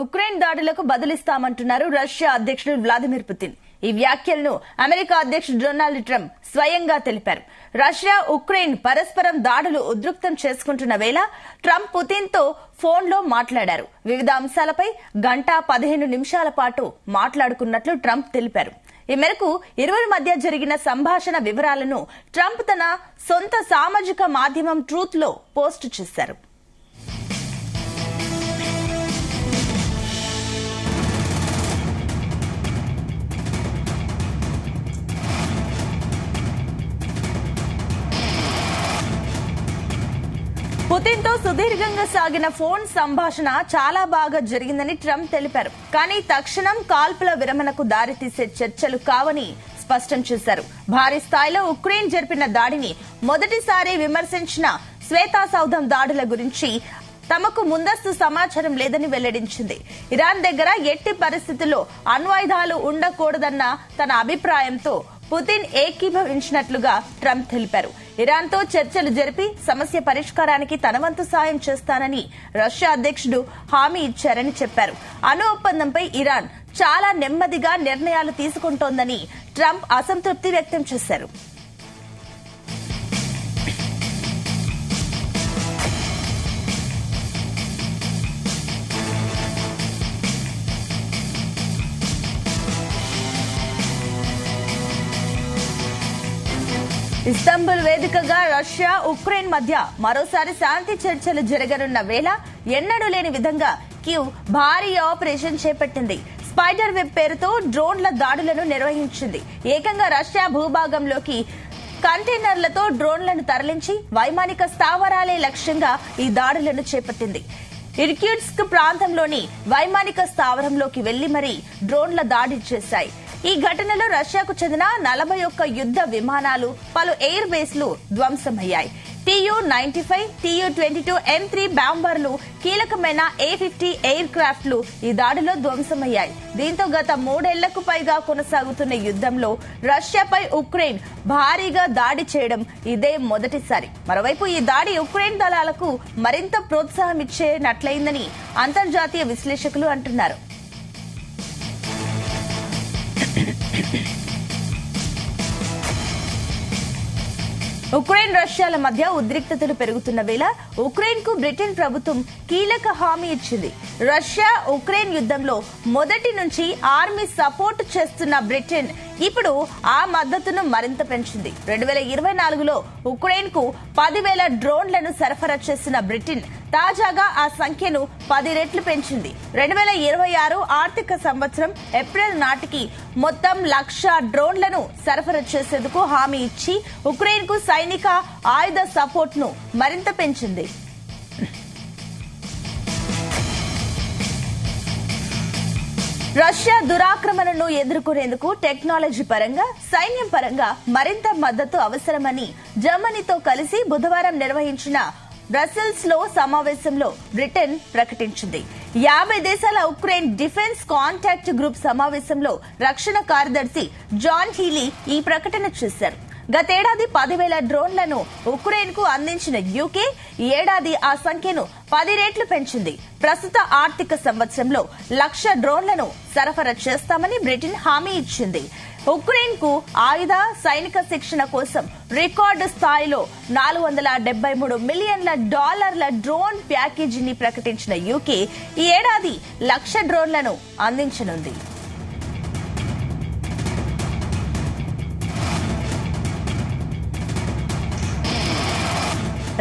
Ukraine దాడులకు బదులిస్తామంటున్నారు Russia అధ్యక్షుడు Vladimir Putin. ఈ వ్యాఖ్యలను అమెరికా అధ్యక్షుడు డొనాల్డ్ ట్రంప్ స్వయంగా తెలిపారు. రష్యా ఉక్రెయిన్ పరస్పరం దాడులు ఉద్రిక్తం చేసుకుంటున్న వేళ ట్రంప్ పుతిన్ తో ఫోన్లో మాట్లాడారు. వివిధ అంశాలపై 1:15 పాటు మాట్లాడుకున్నట్లు ట్రంప్ తెలిపారు. ఈ మేరకు ఇరువురి మధ్య జరిగిన సంభాషణ వివరాలను ట్రంప్ తన సొంత సామాజిక మాధ్యమం ట్రూత్ లో పోస్టు చేశారు. పుతిన్ తో సుదీర్ఘంగా సాగిన ఫోన్ సంభాషణ చాలా బాగా జరిగిందని ట్రంప్ తెలిపారు. కానీ తక్షణం కాల్పుల విరమణకు దారితీసే చర్చలు కావని స్పష్టం చేశారు. భారీ స్థాయిలో ఉక్రెయిన్ జరిపిన దాడిని మొదటిసారి విమర్శించిన శ్వేతసౌధం దాడుల గురించి తమకు ముందస్తు సమాచారం లేదని వెల్లడించింది. ఇరాన్ దగ్గర ఎట్టి పరిస్థితుల్లో అణ్వాయుధాలు ఉండకూడదన్న తన అభిప్రాయంతో పుతిన్ ఏకీభవించినట్లుగా ట్రంప్ తెలిపారు. ఇరాన్ తో చర్చలు జరిపి సమస్య పరిష్కారానికి తన వంతు సాయం చేస్తానని రష్యా అధ్యక్షుడు హామీ ఇచ్చారని చెప్పారు. అణు ఒప్పందంపై ఇరాన్ చాలా నెమ్మదిగా నిర్ణయాలు తీసుకుంటోందని ట్రంప్ అసంతృప్తి వ్యక్తం చేశారు. ఇస్తాంబుల్ వేదికగా రష్యా ఉక్రెయిన్ మధ్య మరోసారి శాంతి చర్చలు జరగనున్న వేళ ఎన్నడూ లేని విధంగా కీవ్ భారీ ఆపరేషన్ చేపట్టింది. స్పైడర్ వెబ్ పేరుతో డ్రోన్ల దాడులను నిర్వహించింది. ఏకంగా రష్యా భూభాగంలోకి కంటైనర్లతో డ్రోన్లను తరలించి వైమానిక స్థావరాలే లక్ష్యంగా ఈ దాడులను చేపట్టింది. ఇర్క్యూట్స్క్ ప్రాంతంలోని వైమానిక స్థావరంలోకి వెళ్లి మరీ డ్రోన్ల దాడి చేశాయి. ఈ ఘటనలో రష్యాకు చెందిన 41 యుద్ద విమానాలు, పలు ఎయిర్ బేస్లు ధ్వంసమయ్యాయి. Tu-95, Tu-22 M3 బాంబర్లు, కీలకమైన A-50 ఎయిర్ క్రాఫ్ట్లు ఈ దాడిలో ధ్వంసమయ్యాయి. దీంతో గత 3 ఏళ్లకు పైగా కొనసాగుతున్న యుద్దంలో రష్యాపై ఉక్రెయిన్ భారీగా దాడి చేయడం ఇదే మొదటిసారి. మరోవైపు ఈ దాడి ఉక్రెయిన్ దళాలకు మరింత ప్రోత్సాహం ఇచ్చేనట్లయిందని అంతర్జాతీయ విశ్లేషకులు అంటున్నారు. ఉక్రెయిన్ రష్యాల మధ్య ఉద్రిక్తతలు పెరుగుతున్న వేళ ఉక్రెయిన్ కు బ్రిటన్ ప్రభుత్వం కీలక హామీ ఇచ్చింది. రష్యా ఉక్రెయిన్ యుద్దంలో మొదటి నుంచి ఆర్మీ సపోర్ట్ చేస్తున్న బ్రిటన్ ఇప్పుడు ఆ మద్దతును మరింత పెంచింది. 2024లో ఉక్రెయిన్ కు 10,000 డ్రోన్లను సరఫరా చేసిన బ్రిటన్ తాజాగా ఆ సంఖ్యను 10 రెట్లు పెంచింది. 2026 ఆర్థిక సంవత్సరం ఏప్రిల్ నాటికి మొత్తం 1,00,000 డ్రోన్లను సరఫరా చేసేందుకు హామీ ఇచ్చి ఉక్రెయిన్ కు సైనిక ఆయుధ సపోర్ట్ ను మరింత పెంచింది. రష్యా దురాక్రమణను ఎదుర్కొనేందుకు టెక్నాలజీ పరంగా, సైన్యం పరంగా మరింత మద్దతు అవసరమని జర్మనీతో కలిసి బుధవారం నిర్వహించిన బ్రసెల్స్ లో సమావేశంలో బ్రిటన్ ప్రకటించింది. 50 దేశాల ఉక్రెయిన్ డిఫెన్స్ కాంటాక్ట్ గ్రూప్ సమావేశంలో రక్షణ కార్యదర్శి జాన్ హీలీ ఈ ప్రకటన చేశారు. గతేడాది 10,000 డ్రోన్లను ఉక్రెయిన్ కు అందించిన యూకే ఈ ఏడాది ఆ సంఖ్యను 10 రెట్లు పెంచింది. ప్రస్తుత ఆర్థిక సంవత్సరంలో 1,00,000 డ్రోన్లను సరఫరా చేస్తామని బ్రిటన్ హామీ ఇచ్చింది. ఉక్రెయిన్ కు ఆయుధ, సైనిక శిక్షణ కోసం రికార్డు స్థాయిలో $473 మిలియన్ల డ్రోన్ ప్యాకేజీని ప్రకటించిన యూకే ఈ ఏడాది 1,00,000 డ్రోన్లను అందించనుంది.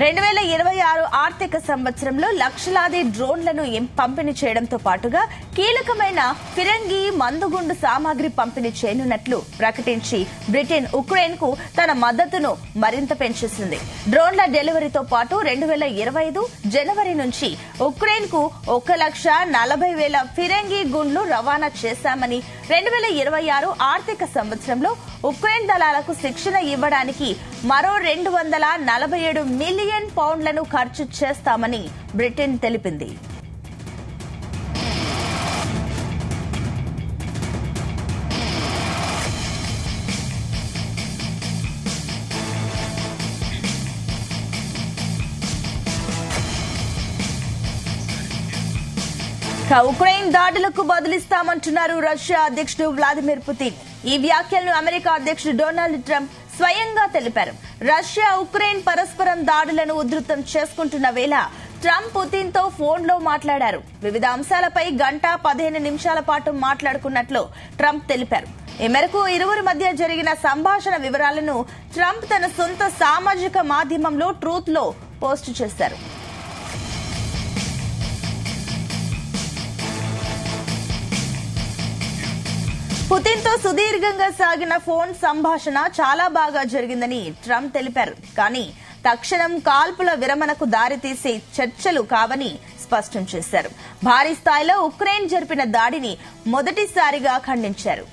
2026 ఆర్థిక సంవత్సరంలో లక్షలాది డ్రోన్లను పంపిణీ చేయడంతో పాటుగా కీలకమైన ఫిరంగి, మందుగుండు సామాగ్రి పంపిణీ చేయనున్నట్లు ప్రకటించి బ్రిటన్ ఉక్రెయిన్ కు తన మద్దతును మరింత పెంచేసింది. డ్రోన్ల డెలివరీతో పాటు 2025 జనవరి నుంచి ఉక్రెయిన్ కు 1,40,000 ఫిరంగి గుండ్లు రవాణా చేశామని, 2026 ఆర్థిక సంవత్సరంలో ఉక్రెయిన్ దళాలకు శిక్షణ ఇవ్వడానికి మరో 247 మిలియన్ పౌండ్లను ఖర్చు చేస్తామని బ్రిటన్ తెలిపింది. ఉక్రెయిన్ దాడులకు బదులిస్తామంటున్నారు రష్యా అధ్యక్షుడు వ్లాదిమిర్ పుతిన్. ఈ వ్యాఖ్యలను అమెరికా అధ్యక్షుడు డొనాల్డ్ ట్రంప్ స్వయంగా తెలిపారు. రష్యా ఉక్రెయిన్ పరస్పరం దాడులను ఉధృతం చేసుకుంటున్న వేళ ట్రంప్ పుతిన్ తో ఫోన్ లో మాట్లాడారు. వివిధ అంశాలపై 1:15 నిమిషాల పాటు మాట్లాడుకున్నట్లు ట్రంప్ తెలిపారు. ఈ మేరకు ఇరువురి మధ్య జరిగిన సంభాషణ వివరాలను ట్రంప్ తన సొంత సామాజిక మాధ్యమంలో ట్రూత్ లో పోస్టు చేశారు. పుతిన్ తో సుదీర్ఘంగా సాగిన ఫోన్ సంభాషణ చాలా బాగా జరిగిందని ట్రంప్ తెలిపారు. కానీ తక్షణం కాల్పుల విరమణకు దారితీసే చర్చలు కావని స్పష్టం చేశారు. భారీ స్థాయిలో ఉక్రెయిన్ జరిపిన దాడిని మొదటిసారిగా ఖండించారు.